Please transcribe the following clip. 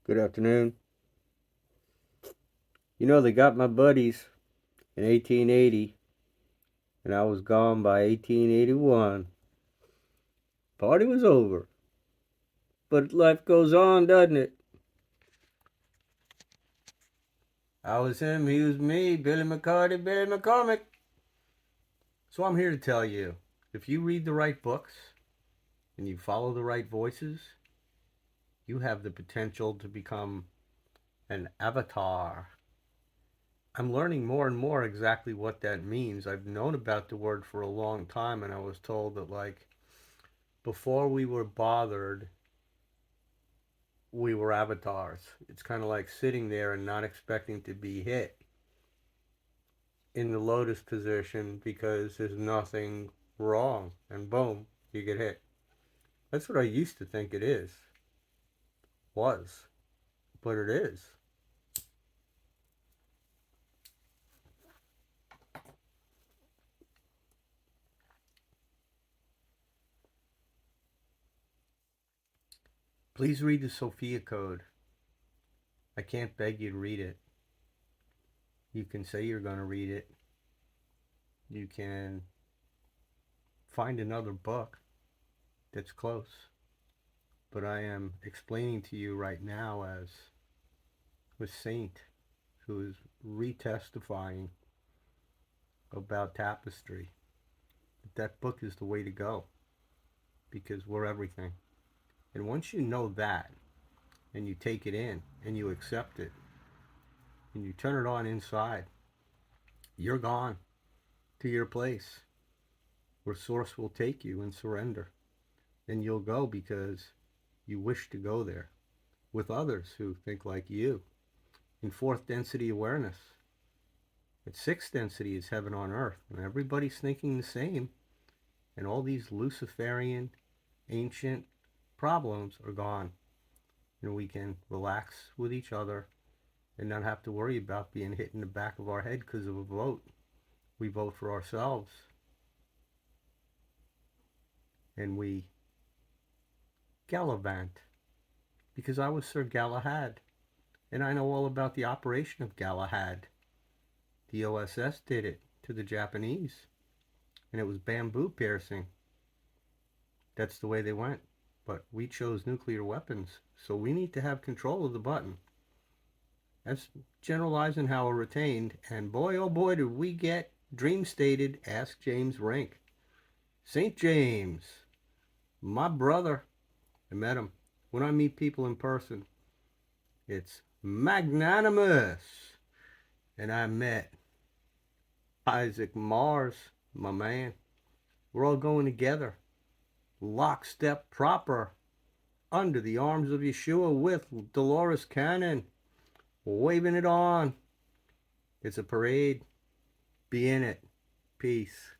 Good afternoon. You know, they got my buddies in 1880, and I was gone by 1881. Party was over. But life goes on, doesn't it? I was him, he was me, Billy McCarty, Billy McCormick. So I'm here to tell you, if you read the right books and you follow the right voices, you have the potential to become an avatar. I'm learning more and more exactly what that means. I've known about the word for a long time, and I was told that, like, before we were bothered, we were avatars. It's kind of like sitting there and not expecting to be hit in the lotus position because there's nothing wrong. And boom, you get hit. That's what I used to think it was, but it is. Please read the Sophia Code. I can't beg you to read it. You can say you're going to read it. You can find another book that's close. But I am explaining to you right now as a saint who is retestifying about tapestry. That book is the way to go because we're everything. And once you know that and you take it in and you accept it and you turn it on inside, you're gone to your place where Source will take you and surrender. And you'll go because you wish to go there with others who think like you. In fourth density awareness, at sixth density is heaven on earth, and everybody's thinking the same. And all these Luciferian, ancient problems are gone. And we can relax with each other and not have to worry about being hit in the back of our head because of a vote. We vote for ourselves. And we gallivant. Because I was Sir Galahad. And I know all about the operation of Galahad. The OSS did it to the Japanese. And it was bamboo piercing. That's the way they went. But we chose nuclear weapons. So we need to have control of the button. That's General Eisenhower retained. And boy, oh boy, did we get dream stated. Ask James Rink. St. James. My brother. I met him. When I meet people in person, it's magnanimous. And I met Isaac Mars, my man. We're all going together. Lockstep proper. Under the arms of Yeshua with Dolores Cannon. Waving it on. It's a parade. Be in it. Peace.